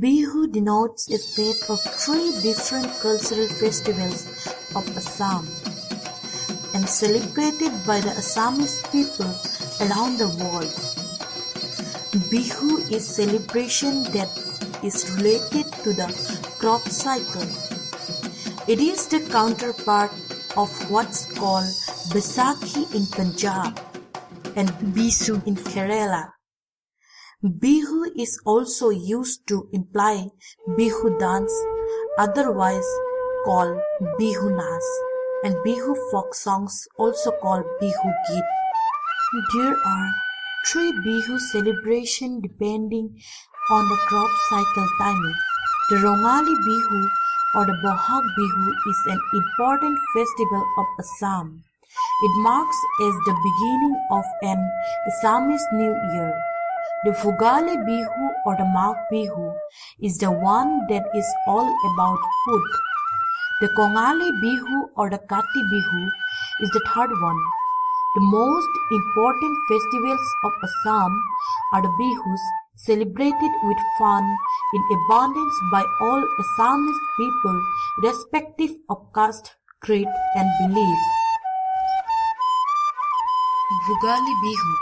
Bihu denotes a set of 3 different cultural festivals of Assam and celebrated by the Assamese people around the world. Bihu is celebration that is related to the crop cycle. It is the counterpart of what's called Vaisakhi in Punjab and Vishu in Kerala. Bihu is also used to imply Bihu dance, otherwise called Bihu Naas and Bihu folk songs also called Bihu Geet. There are 3 Bihu celebrations depending on the crop cycle timing. The Rongali Bihu or the Bohag Bihu is an important festival of Assam. It marks as the beginning of an Assamese New Year. The Bhogali Bihu or the Magh Bihu is the one that is all about food. The Kongali Bihu or the Kati Bihu is the third one. The most important festivals of Assam are the Bihus celebrated with fun in abundance by all Assamese people irrespective of caste, creed and belief. Bhogali Bihu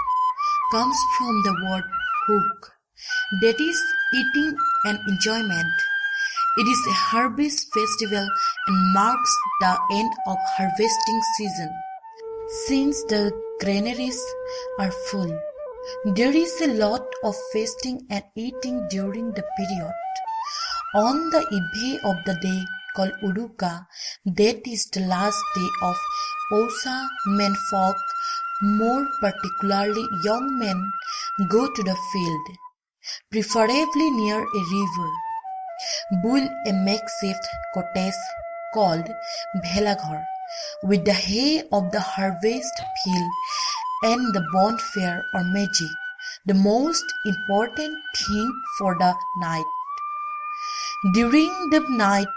comes from the word hook, that is eating and enjoyment. It is a harvest festival and marks the end of harvesting season. Since the granaries are full, there is a lot of feasting and eating during the period. On the eve of the day called Uruka, that is the last day of Osa, menfolk, more particularly young men, go to the field, preferably near a river, build a makeshift cottage called Bhelaghar with the hay of the harvest field and the bonfire or magic, the most important thing for the night. During the night,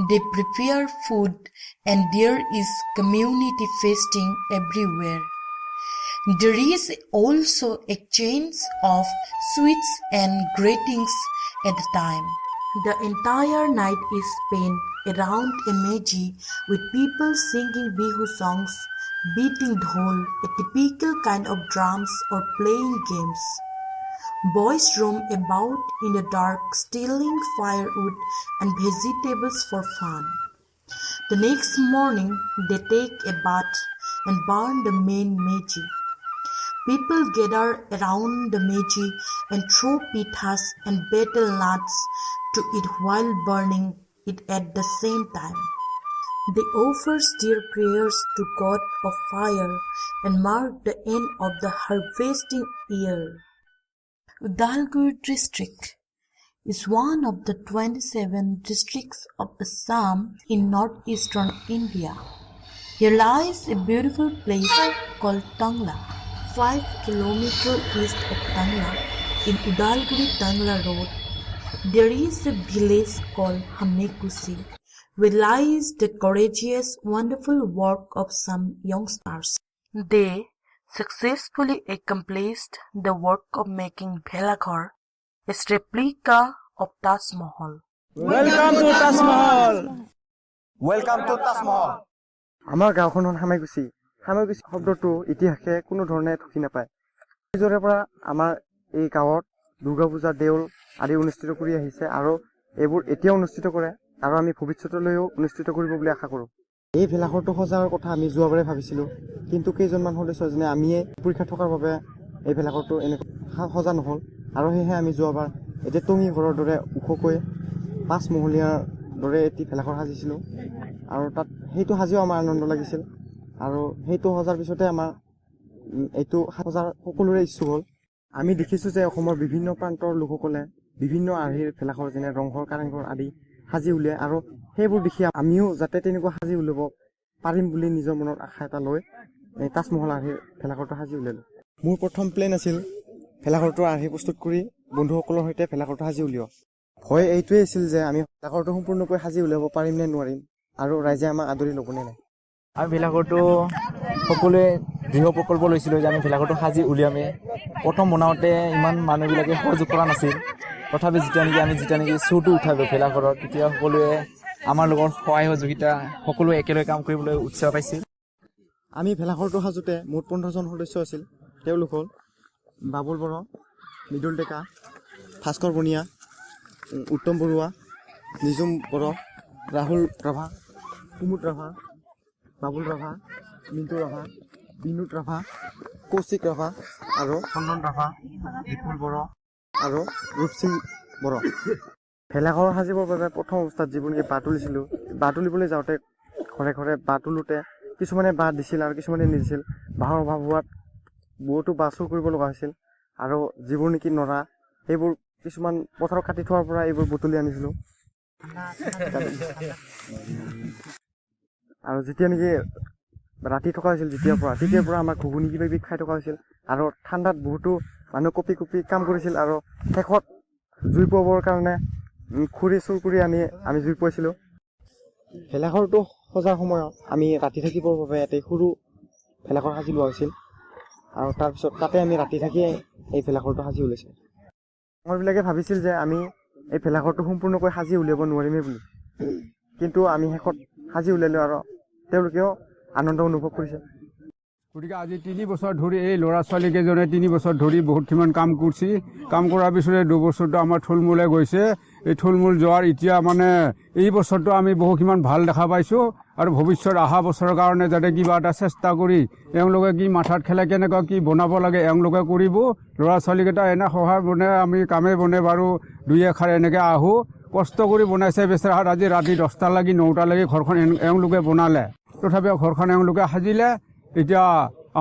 they prepare food and there is community feasting everywhere. There is also exchange of sweets and greetings at the time. The entire night is spent around a meji with people singing Bihu songs, beating dhol, a typical kind of drums, or playing games. Boys roam about in the dark stealing firewood and vegetables for fun. The next morning they take a bath and burn the main meji. People gather around the meji and throw pithas and betel nuts to eat while burning it at the same time. They offer their prayers to God of fire and mark the end of the harvesting year. Udalgur district is one of the 27 districts of Assam in northeastern India. Here lies a beautiful place called Tangla. 5 kilometers east of Tangla, in Udalguri-Tangla road, there is a village called Hamekusi, where lies the courageous, wonderful work of some youngsters. They successfully accomplished the work of making Bhelaghar, a replica of Taj Mahal. Welcome to Taj Mahal! Welcome to Taj Mahal! আমাৰ গাঁওখন হামেগুছি হামেগুছি শব্দটো ইতিহাসে কোনো ধৰণে ঠকি নাপায়। এইজৰে পৰা আমাৰ এই গাঁৱত দুৰ্গা পূজা দেউল আদি অনুষ্ঠিত কৰি আহিছে আৰু এইবোৰ এতিয়া অনুষ্ঠিত কৰে আৰু আমি ভৱিষ্যতলৈও অনুষ্ঠিত কৰিব বুলি আশা কৰোঁ। এই ভেলাঘৰটো সজাৰ কথা আমি যোৱাবাৰে ভাবিছিলোঁ, কিন্তু কেইজনমান সদস্য যেনে আমিয়ে পৰীক্ষা থকাৰ বাবে এই ভেলাঘৰটো এনেকৈ সজা নহ'ল আৰু সেয়েহে আমি যোৱাবাৰ এতিয়া টঙি ঘৰৰ দৰে ওখকৈ 5 মহলীয়াৰ দৰে এটি ভেলাঘৰ সাজিছিলোঁ আৰু তাত সেইটো সাজিও আমাৰ আনন্দ লাগিছিল আৰু সেইটো সজাৰ পিছতে আমাৰ এইটো সজাৰ সকলোৰে ইচ্ছুক হ'ল। আমি দেখিছোঁ যে অসমৰ বিভিন্ন প্ৰান্তৰ লোকসকলে বিভিন্ন আৰ্হিৰ ভেলাঘৰ যেনে ৰংঘৰ, কাৰেংঘৰ আদি সাজি উলিয়ায় আৰু সেইবোৰ দেখি আমিও যাতে তেনেকুৱা সাজি উলিয়াব পাৰিম বুলি নিজৰ মনত আশা এটা লৈ এই তাজমহল আৰ্হিৰ ভেলাঘৰটো সাজি উলিয়ালোঁ। মোৰ প্ৰথম প্লেন আছিল ভেলাঘৰটোৰ আৰ্হি প্ৰস্তুত কৰি বন্ধুসকলৰ সৈতে ভেলাঘৰটো সাজি উলিওৱা। ভয় এইটোৱে আছিল যে আমি ভেলাঘৰটো সম্পূৰ্ণকৈ সাজি উলিয়াব পাৰিম নে নোৱাৰিম আৰু ৰাইজে আমাক আদৰি ল'বনে নাই। আমি ভেলাঘৰটো সকলোৱে দৃঢ় প্ৰকল্প লৈছিলোঁ যে আমি ভেলাঘৰটো সাজি উলিয়ামেই। প্ৰথম বনাওঁতে ইমান মানুহবিলাকে সহযোগ কৰা নাছিল, তথাপি যেতিয়া নেকি চুৰটো উঠাব ভেলাঘৰত তেতিয়া সকলোৱে আমাৰ লগত সহায় সহযোগিতা সকলোৱে একেলগে কাম কৰিবলৈ উৎসাহ পাইছিল। আমি ভেলাঘৰটো সাজোতে মুঠ 15জন সদস্য আছিল। তেওঁলোক হ'ল বাবুল বড়ো, মৃদুল ডেকা, ভাস্কৰ বনিয়া, উত্তম বৰুৱা, নিজুম বড়ো, ৰাহুল ৰাভা, কুমুদ ৰাভা, বাবুল ৰাভা, মিণ্টু ৰাভা, বিনোদ ৰাভা, কৌশিক ৰাভা আৰু চন্দন ৰাভা, বিপুল বড়ো আৰু ৰূপসিং বড়ো। ভেলাঘৰ সাজিবৰ বাবে প্ৰথম অৱস্থাত যিবোৰ নেকি বাঁহ তুলিছিলোঁ, বাঁহ তুলিবলৈ যাওঁতে ঘৰে ঘৰে বাঁহ তোলোতে কিছুমানে বাঁহ দিছিল আৰু কিছুমানে নিদিছিল। বাঁহৰ অভাৱ হোৱাত বহুতো বাঁহ চুৰ কৰিব লগা হৈছিল আৰু যিবোৰ নেকি নৰা সেইবোৰ কিছুমান পথাৰত কাটি থোৱাৰ পৰা এইবোৰ বুটলি আনিছিলোঁ। আৰু যেতিয়া নেকি ৰাতি থকা হৈছিল তেতিয়াৰ পৰা আমাৰ ঘুগুনি কিবা কিবি খাই থকা হৈছিল আৰু ঠাণ্ডাত বহুতো মানুহ কপি কপি কাম কৰিছিল আৰু শেষত জুই পোৱাবৰ কাৰণে খৰি চুৰ কৰি আনি আমি জুই পোৱাইছিলোঁ। ভেলাঘৰটো সজাৰ সময়ত আমি ৰাতি থাকিবৰ বাবে এটি সৰু ভেলাঘৰ সাজি লোৱা হৈছিল আৰু তাৰপিছত তাতে আমি ৰাতি থাকিয়ে এই ভেলাঘৰটো সাজি ওলাইছিল। ডাঙৰবিলাকে ভাবিছিল যে আমি এই ভেলাঘৰটো সম্পূৰ্ণকৈ সাজি উলিয়াব নোৱাৰিমেই বুলি, কিন্তু আমি শেষত সাজি উলিয়ালোঁ আৰু তেওঁলোকেও আনন্দ অনুভৱ কৰিছে। গতিকে আজি 3 বছৰ ধৰি এই ল'ৰা ছোৱালীকেইজনে 3 বছৰ ধৰি বহুতখিনিমান কাম কৰিছে। কাম কৰাৰ পিছতে 2 বছৰটো আমাৰ থুলমূলে গৈছে। এই থুলমূল যোৱাৰ এতিয়া মানে এই বছৰটো আমি বহুখিনিমান ভাল দেখা পাইছোঁ আৰু ভৱিষ্যত অহা বছৰৰ কাৰণে যাতে কিবা এটা চেষ্টা কৰি এওঁলোকে কি মাথাত খেলে কেনেকুৱা কি বনাব লাগে এওঁলোকে কৰিব। ল'ৰা ছোৱালীকেইটা এনে সহায় বনে আমি কামে বনে বাৰু 2 এষাৰ এনেকৈ আহোঁ। কষ্ট কৰি বনাইছে বেচেৰাহঁত। আজি ৰাতি 10টা লাগি 9টা লাগি ঘৰখন এওঁলোকে বনালে, তথাপিও ঘৰখন এওঁলোকে সাজিলে। এতিয়া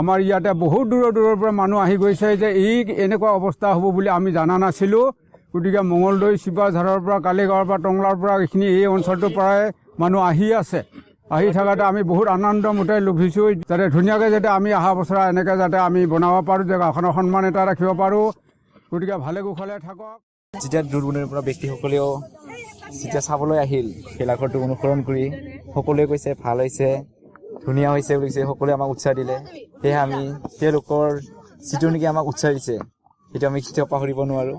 আমাৰ ইয়াতে বহুত দূৰৰ পৰা মানুহ আহি গৈছে যে এই এনেকুৱা অৱস্থা হ'ব বুলি আমি জানা নাছিলোঁ। গতিকে মঙলদৈ, শিৱাঝাৰৰ পৰা, কালিগাঁৱৰ পৰা, টংলাৰ পৰা এইখিনি এই অঞ্চলটোৰ পৰাই মানুহ আহি আছে। আহি থকাতে আমি বহুত আনন্দমতে লভিছোঁ যাতে ধুনীয়াকৈ যাতে আমি অহা বছৰ এনেকৈ যাতে আমি বনাব পাৰোঁ, যে গাঁওখনৰ সন্মান এটা ৰাখিব পাৰোঁ। গতিকে ভালে কুশলে থাকক। যেতিয়া দূৰ দূৰণিৰ পৰা ব্যক্তিসকলেও যেতিয়া চাবলৈ আহিল ভেলাঘৰটো অনুসৰণ কৰি সকলোৱে কৈছে ভাল হৈছে, ধুনীয়া হৈছে বুলি কৈছে। সকলোৱে আমাক উৎসাহ দিলে। সেয়েহে আমি তেওঁলোকৰ যিটো নেকি আমাক উৎসাহ দিছে সেইটো আমি কেতিয়াও পাহৰিব নোৱাৰোঁ।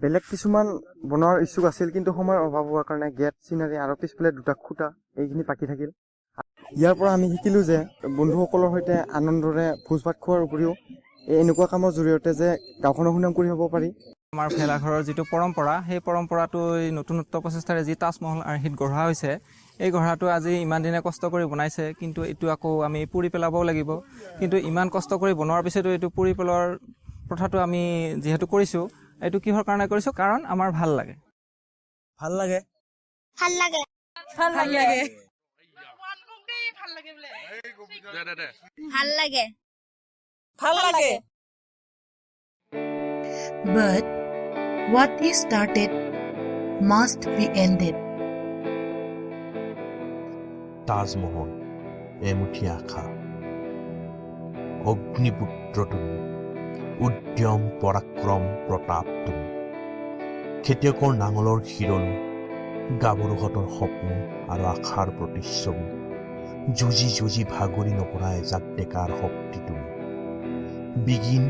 বেলেগ কিছুমান বনোৱাৰ ইচ্ছুক আছিল, কিন্তু সময়ৰ অভাৱ হোৱাৰ কাৰণে গেট, চিনাৰী আৰু পিছফালে 2টা খুঁটা এইখিনি বাকী থাকিল। ইয়াৰ পৰা আমি শিকিলোঁ যে বন্ধুসকলৰ সৈতে আনন্দৰে ভোজ ভাত খোৱাৰ উপৰিও এনেকুৱা কামৰ জৰিয়তে যে গাঁওখনৰ সুনাম কৰি হ'ব পাৰি। আমাৰ ভেলাঘৰৰ যিটো পৰম্পৰা, সেই পৰম্পৰাটো নতুনত্ব প্ৰচেষ্টাৰে যি তাজমহল আৰ্হিত গঢ়া হৈছে, এই গঢ়াটো আজি ইমান দিনে কষ্ট কৰি বনাইছে, কিন্তু এইটো আকৌ আমি পুৰি পেলাবও লাগিব। কিন্তু ইমান কষ্ট কৰি বনোৱাৰ পিছতো এইটো পুৰি পেলোৱাৰ প্ৰথাটো আমি যিহেতু কৰিছোঁ, এইটো কিহৰ কাৰণে কৰিছোঁ? কাৰণ আমাৰ ভাল লাগে। ভাল লাগে। ভাল লাগে। ভাল লাগে। ভাল লাগে। ভাল লাগে। But what is started must be ended. Taj Mahal এমুঠি আশা, অগ্নিপুত্ৰ তুমি, উদ্যম পৰাক্ৰম প্ৰতাপ তুমি, খেতিয়কৰ নাঙলৰ শিৰলো, গাভৰুহঁতৰ সপোন আৰু আশাৰ প্ৰতিচ্ছবি, যুঁজি যুঁজি ভাগৰি নপৰা এজাক ডেকাৰ শক্তি তুমি, বিগিন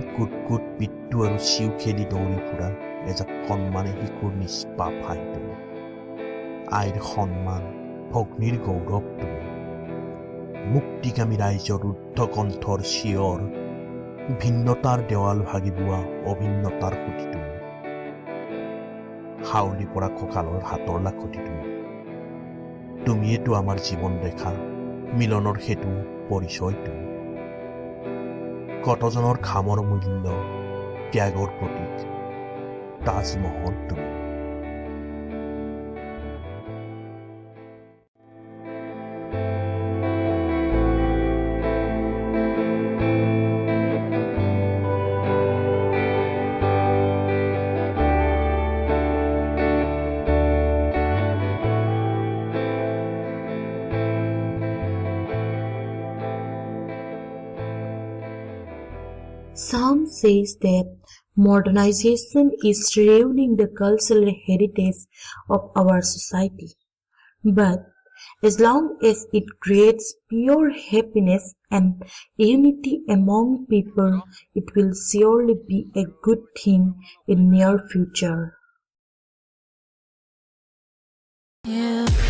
কুট পিট্টু আৰু চিউ খেলি দৌৰি ফুৰা এজাক সন্মানে শিশুৰ নিষ্পাপ হাঁহি তুমি, আইৰ সন্মান, ভগ্নীৰ গৌৰৱ তুমি, মুক্তিকামী ৰাইজৰ ৰুদ্ধ কণ্ঠৰ চিঞৰ, ভিন্নতাৰ দেৱাল ভাগি বোৱা অভিন্নতাৰ সুঁতি তুমি, হাউলি পৰা কঁকালৰ হাতৰ লাখতি তুমি, তুমিয়েতো আমাৰ জীৱন ৰেখা, মিলনৰ সেতু, পৰিচয় তুমি, কতজনৰ ঘামৰ মূল্য, ত্যাগৰ প্ৰতীক, তাজমহল তুমি। Some says that modernization is ruining the cultural heritage of our society. But As long as it creates pure happiness and unity among people, it will surely be a good thing in near future. Yeah.